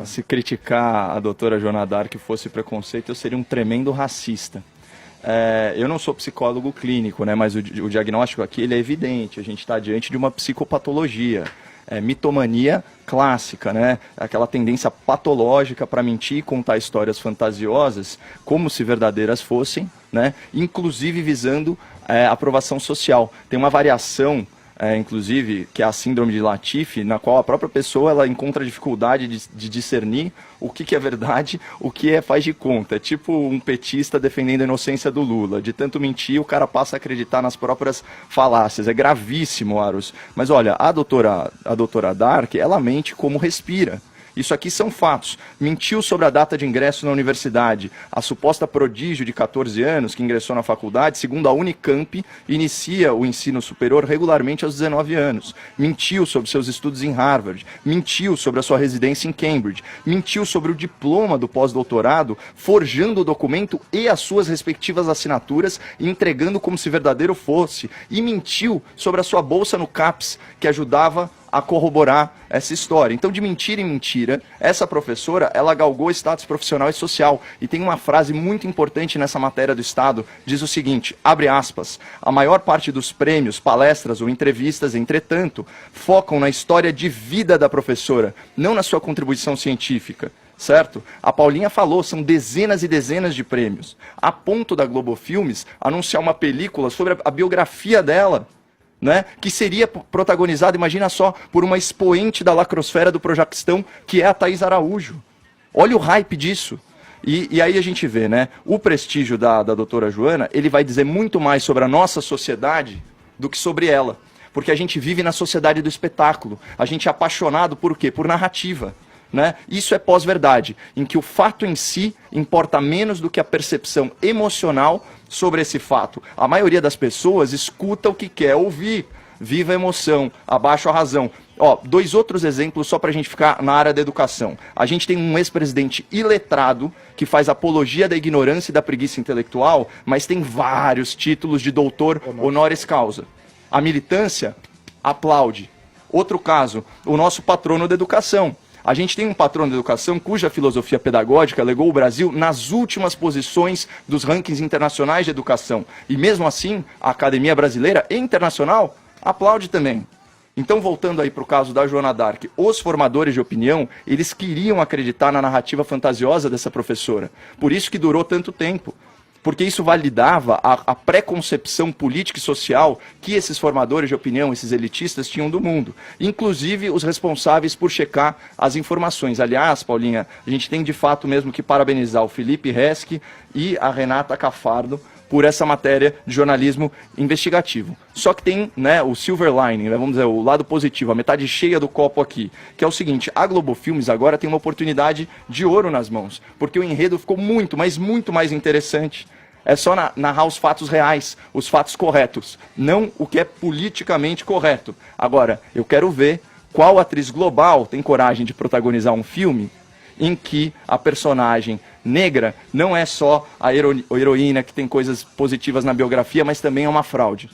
Se criticar a doutora Joana d'Arc fosse preconceito, eu seria um tremendo racista. Eu não sou psicólogo clínico, né, mas o diagnóstico aqui ele é evidente. A gente está diante de uma psicopatologia. Mitomania clássica, né? Aquela tendência patológica para mentir e contar histórias fantasiosas como se verdadeiras fossem, né? Inclusive visando aprovação social. Tem uma variação, inclusive, que é a síndrome de Latifi, na qual a própria pessoa ela encontra dificuldade de discernir o que é verdade, o que faz de conta. É tipo um petista defendendo a inocência do Lula. De tanto mentir, o cara passa a acreditar nas próprias falácias. É gravíssimo, Aros. Mas olha, a doutora d'Arc, ela mente como respira. Isso aqui são fatos. Mentiu sobre a data de ingresso na universidade. A suposta prodígio de 14 anos que ingressou na faculdade, segundo a Unicamp, inicia o ensino superior regularmente aos 19 anos. Mentiu sobre seus estudos em Harvard. Mentiu sobre a sua residência em Cambridge. Mentiu sobre o diploma do pós-doutorado, forjando o documento e as suas respectivas assinaturas e entregando como se verdadeiro fosse. E mentiu sobre a sua bolsa no CAPES, que ajudava a corroborar essa história. Então, de mentira em mentira, essa professora, ela galgou status profissional e social. E tem uma frase muito importante nessa matéria do Estado, diz o seguinte, abre aspas, a maior parte dos prêmios, palestras ou entrevistas, entretanto, focam na história de vida da professora, não na sua contribuição científica. Certo? A Paulinha falou, são dezenas e dezenas de prêmios. A ponto da Globo Filmes anunciar uma película sobre a biografia dela, né, que seria protagonizada, imagina só, por uma expoente da lacrosfera do Projaquistão, que é a Thaís Araújo. Olha o hype disso. E aí a gente vê, né, o prestígio da doutora Joana, ele vai dizer muito mais sobre a nossa sociedade do que sobre ela. Porque a gente vive na sociedade do espetáculo. A gente é apaixonado por quê? Por narrativa. Né? Isso é pós-verdade, em que o fato em si importa menos do que a percepção emocional sobre esse fato. A maioria das pessoas escuta o que quer ouvir, viva a emoção, abaixa a razão. Dois outros exemplos só para a gente ficar na área da educação. A gente tem um ex-presidente iletrado que faz apologia da ignorância e da preguiça intelectual, mas tem vários títulos de doutor honoris causa. A militância aplaude. Outro caso, o nosso patrono da educação. A gente tem um patrono de educação cuja filosofia pedagógica legou o Brasil nas últimas posições dos rankings internacionais de educação. E mesmo assim, a Academia Brasileira e Internacional aplaude também. Então, voltando aí para o caso da Joana d'Arc, os formadores de opinião, eles queriam acreditar na narrativa fantasiosa dessa professora. Por isso que durou tanto tempo. Porque isso validava a preconcepção política e social que esses formadores de opinião, esses elitistas, tinham do mundo. Inclusive os responsáveis por checar as informações. Aliás, Paulinha, a gente tem de fato mesmo que parabenizar o Felipe Resch e a Renata Cafardo por essa matéria de jornalismo investigativo. Só que tem, né, o silver lining, né, vamos dizer, o lado positivo, a metade cheia do copo aqui, que é o seguinte, a Globo Filmes agora tem uma oportunidade de ouro nas mãos, porque o enredo ficou muito, mas muito mais interessante. É só narrar os fatos reais, os fatos corretos, não o que é politicamente correto. Agora, eu quero ver qual atriz global tem coragem de protagonizar um filme em que a personagem negra não é só a heroína que tem coisas positivas na biografia, mas também é uma fraude.